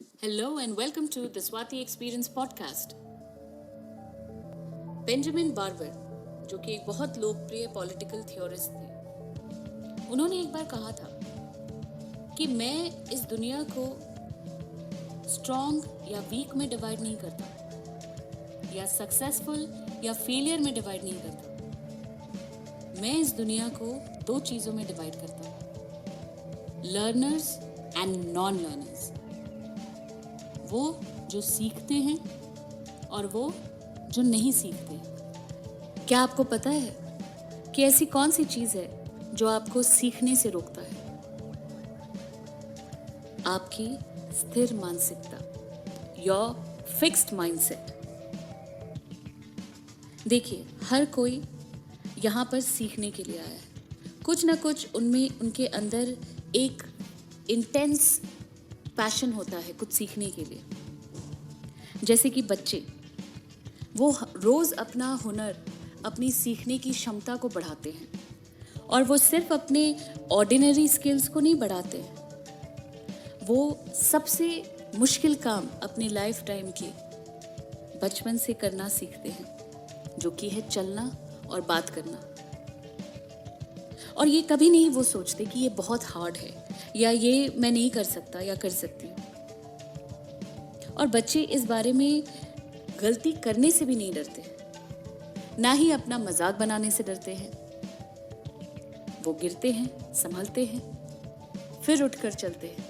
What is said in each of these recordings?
Hello and welcome to the Swati Experience podcast. Benjamin barber, जो कि एक बहुत लोकप्रिय पॉलिटिकल थियोरिस्ट थे, उन्होंने एक बार कहा था कि मैं इस दुनिया को स्ट्रॉन्ग या वीक में डिवाइड नहीं करता, या सक्सेसफुल या फेलियर में डिवाइड नहीं करता। मैं इस दुनिया को दो चीज़ों में डिवाइड करता हूँ, लर्नर्स एंड नॉन लर्नर्स। वो जो सीखते हैं और वो जो नहीं सीखते। क्या आपको पता है कि ऐसी कौन सी चीज़ है जो आपको सीखने से रोकता है? आपकी स्थिर मानसिकता, योर फिक्स्ड माइंडसेट। देखिए, हर कोई यहाँ पर सीखने के लिए आया है। कुछ ना कुछ उनमें, उनके अंदर एक इंटेंस पैशन होता है कुछ सीखने के लिए। जैसे कि बच्चे, वो रोज़ अपना हुनर, अपनी सीखने की क्षमता को बढ़ाते हैं, और वो सिर्फ अपने ऑर्डिनरी स्किल्स को नहीं बढ़ाते हैं, वो सबसे मुश्किल काम अपनी लाइफ टाइम के बचपन से करना सीखते हैं, जो कि है चलना और बात करना। और ये कभी नहीं वो सोचते कि ये बहुत हार्ड है, या ये मैं नहीं कर सकता या कर सकती हूँ। और बच्चे इस बारे में गलती करने से भी नहीं डरते, ना ही अपना मजाक बनाने से डरते हैं। वो गिरते हैं, संभलते हैं, फिर उठकर चलते हैं।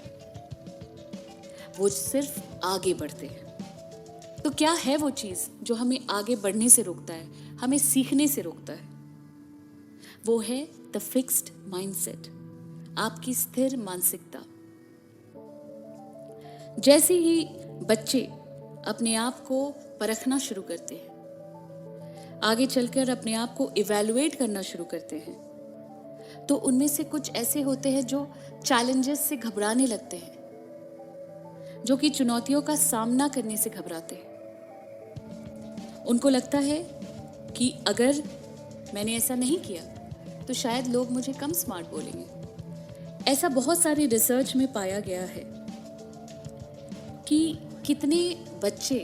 वो सिर्फ आगे बढ़ते हैं। तो क्या है वो चीज़ जो हमें आगे बढ़ने से रोकता है, हमें सीखने से रोकता है? वो है द फिक्स्ड माइंडसेट, आपकी स्थिर मानसिकता। जैसे ही बच्चे अपने आप को परखना शुरू करते हैं, आगे चलकर अपने आप को इवैल्यूएट करना शुरू करते हैं, तो उनमें से कुछ ऐसे होते हैं जो चैलेंजेस से घबराने लगते हैं, जो कि चुनौतियों का सामना करने से घबराते हैं। उनको लगता है कि अगर मैंने ऐसा नहीं किया तो शायद लोग मुझे कम स्मार्ट बोलेंगे। ऐसा बहुत सारी रिसर्च में पाया गया है कि कितने बच्चे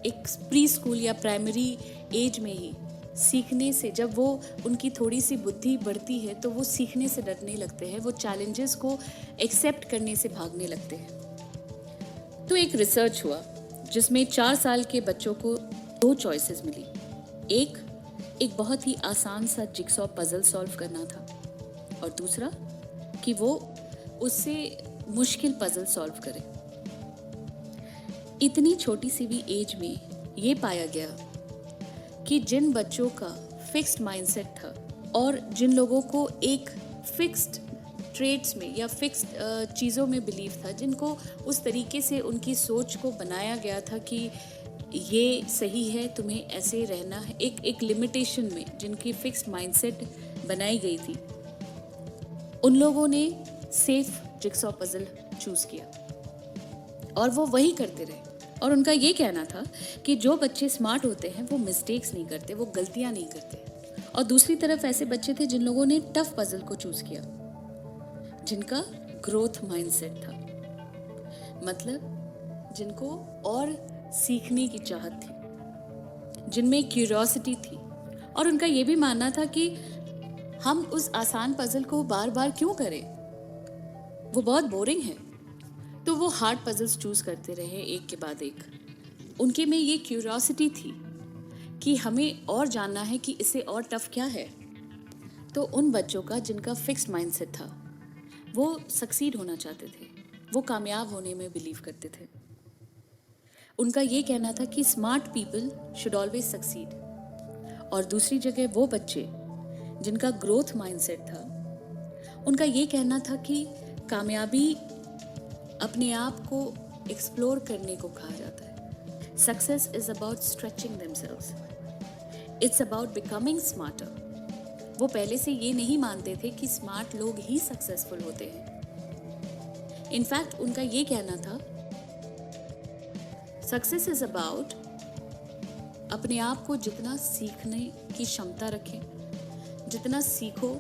एक प्री स्कूल या प्राइमरी एज में ही सीखने से, जब वो उनकी थोड़ी सी बुद्धि बढ़ती है, तो वो सीखने से डरने लगते हैं, वो चैलेंजेस को एक्सेप्ट करने से भागने लगते हैं। तो एक रिसर्च हुआ जिसमें 4 साल के बच्चों को 2 चॉइसेस मिली। एक बहुत ही आसान सा जिक्सॉ पजल सॉल्व करना था, और दूसरा कि वो उससे मुश्किल पजल सॉल्व करे। इतनी छोटी सी भी एज में ये पाया गया कि जिन बच्चों का फिक्स्ड माइंडसेट था, और जिन लोगों को एक फिक्स्ड ट्रेड्स में या फिक्स्ड चीज़ों में बिलीव था, जिनको उस तरीके से उनकी सोच को बनाया गया था कि ये सही है, तुम्हें ऐसे रहना है, एक लिमिटेशन में जिनकी फिक्स्ड माइंडसेट बनाई गई थी, उन लोगों ने सेफ जिक्सॉ पजल चूज़ किया और वो वही करते रहे। और उनका ये कहना था कि जो बच्चे स्मार्ट होते हैं वो मिस्टेक्स नहीं करते, वो गलतियां नहीं करते। और दूसरी तरफ ऐसे बच्चे थे जिन लोगों ने टफ पजल को चूज़ किया, जिनका ग्रोथ माइंडसेट था, मतलब जिनको और सीखने की चाहत थी, जिनमें क्यूरियोसिटी थी। और उनका ये भी मानना था कि हम उस आसान पजल को बार बार क्यों करें, वो बहुत बोरिंग है। तो वो हार्ड पजल्स चूज करते रहे एक के बाद एक। उनके में ये क्यूरियोसिटी थी कि हमें और जानना है कि इससे और टफ क्या है। तो उन बच्चों का जिनका फिक्स्ड माइंडसेट था, वो सक्सीड होना चाहते थे, वो कामयाब होने में बिलीव करते थे। उनका ये कहना था कि smart people should always succeed. और दूसरी जगह वो बच्चे जिनका ग्रोथ माइंडसेट था, उनका ये कहना था कि कामयाबी अपने आप को एक्सप्लोर करने को कहा जाता है। Success is about stretching themselves, it's about becoming smarter. वो पहले से ये नहीं मानते थे कि स्मार्ट लोग ही सक्सेसफुल होते हैं। इनफैक्ट उनका ये कहना था, सक्सेस इज अबाउट अपने आप को जितना सीखने की क्षमता रखें, जितना सीखो,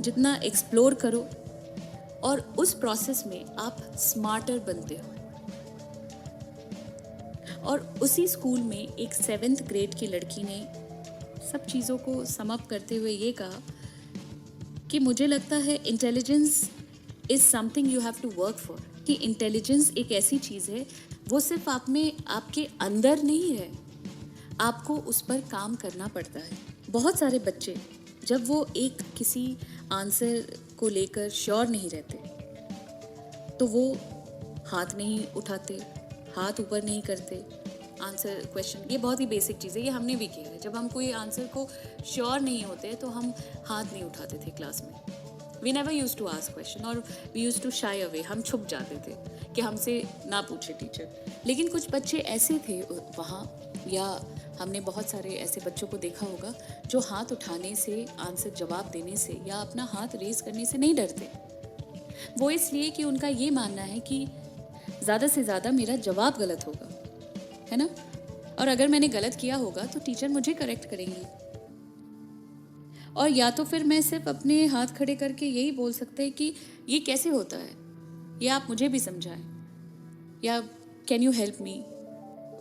जितना एक्सप्लोर करो, और उस प्रोसेस में आप स्मार्टर बनते हो। और उसी स्कूल में एक 7th ग्रेड की लड़की ने सब चीज़ों को सम अप करते हुए ये कहा कि मुझे लगता है intelligence is something you have to work for, कि इंटेलिजेंस एक ऐसी चीज़ है वो सिर्फ आप में, आपके अंदर नहीं है, आपको उस पर काम करना पड़ता है। बहुत सारे बच्चे जब वो एक किसी आंसर को लेकर श्योर नहीं रहते तो वो हाथ नहीं उठाते, हाथ ऊपर नहीं करते। आंसर क्वेश्चन, ये बहुत ही बेसिक चीज़ है, ये हमने भी किया है। जब हम कोई आंसर को श्योर नहीं होते तो हम हाथ नहीं उठाते थे क्लास में। We never use to ask question और we use to shy away, हम छुप जाते थे कि हमसे ना पूछे टीचर। लेकिन कुछ बच्चे ऐसे थे वहाँ, या हमने बहुत सारे ऐसे बच्चों को देखा होगा जो हाथ उठाने से, आंसर जवाब देने से या अपना हाथ रेज करने से नहीं डरते। वो इसलिए कि उनका ये मानना है कि ज़्यादा से ज़्यादा मेरा जवाब गलत होगा, है ना, और अगर मैंने गलत किया होगा तो टीचर मुझे करेक्ट करेंगी। और या तो फिर मैं सिर्फ अपने हाथ खड़े करके यही बोल सकते हैं कि ये कैसे होता है, ये आप मुझे भी समझाएं, या can you help me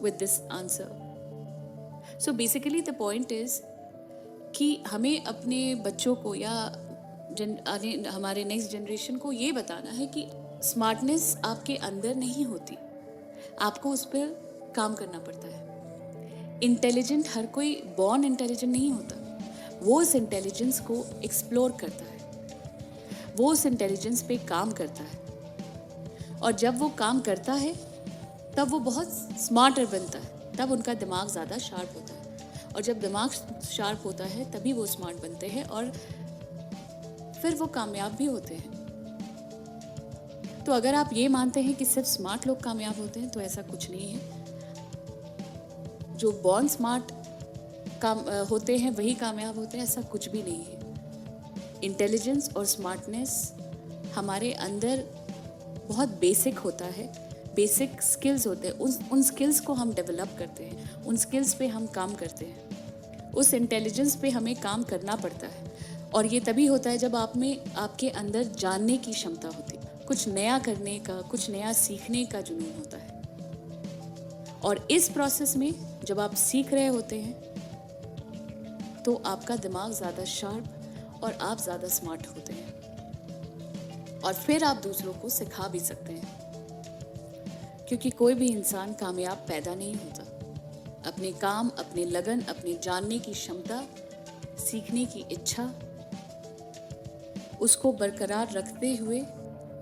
with this answer. So basically the point is कि हमें अपने बच्चों को या हमारे नेक्स्ट जनरेशन को ये बताना है कि स्मार्टनेस आपके अंदर नहीं होती, आपको उस पर काम करना पड़ता है। इंटेलिजेंट हर कोई बॉर्न इंटेलिजेंट नहीं होता, वो उस इंटेलिजेंस को एक्सप्लोर करता है, वो उस इंटेलिजेंस पे काम करता है, और जब वो काम करता है तब वो बहुत स्मार्टर बनता है, तब उनका दिमाग ज़्यादा शार्प होता है, और जब दिमाग शार्प होता है तभी वो स्मार्ट बनते हैं और फिर वो कामयाब भी होते हैं। तो अगर आप ये मानते हैं कि सिर्फ स्मार्ट लोग कामयाब होते हैं तो ऐसा कुछ नहीं है। जो बॉर्न स्मार्ट होते हैं वही कामयाब होते हैं, ऐसा कुछ भी नहीं है। इंटेलिजेंस और स्मार्टनेस हमारे अंदर बहुत बेसिक होता है, बेसिक स्किल्स होते हैं। उन स्किल्स को हम डेवलप करते हैं, उन स्किल्स पे हम काम करते हैं, उस इंटेलिजेंस पे हमें काम करना पड़ता है। और ये तभी होता है जब आप में, आपके अंदर जानने की क्षमता होती है, कुछ नया करने का, कुछ नया सीखने का जुनून होता है। और इस प्रोसेस में जब आप सीख रहे होते हैं तो आपका दिमाग ज़्यादा शार्प और आप ज़्यादा स्मार्ट होते हैं, और फिर आप दूसरों को सिखा भी सकते हैं, क्योंकि कोई भी इंसान कामयाब पैदा नहीं होता। अपने काम, अपने लगन, अपने जानने की क्षमता, सीखने की इच्छा, उसको बरकरार रखते हुए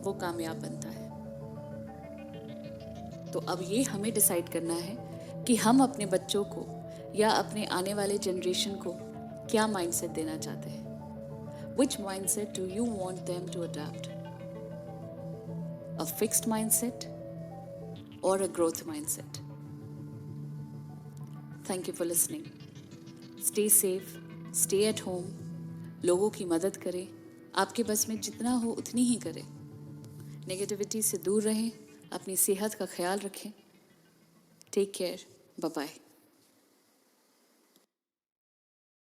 वो कामयाब बनता है। तो अब ये हमें डिसाइड करना है कि हम अपने बच्चों को या अपने आने वाले जनरेशन को क्या माइंडसेट देना चाहते हैं। Which mindset do you want them to adopt? A fixed mindset or a growth mindset? Thank you for listening. Stay safe, stay at home. लोगों की मदद करें, आपके बस में जितना हो उतनी ही करें। नेगेटिविटी से दूर रहें, अपनी सेहत का ख्याल रखें। Take care, bye bye.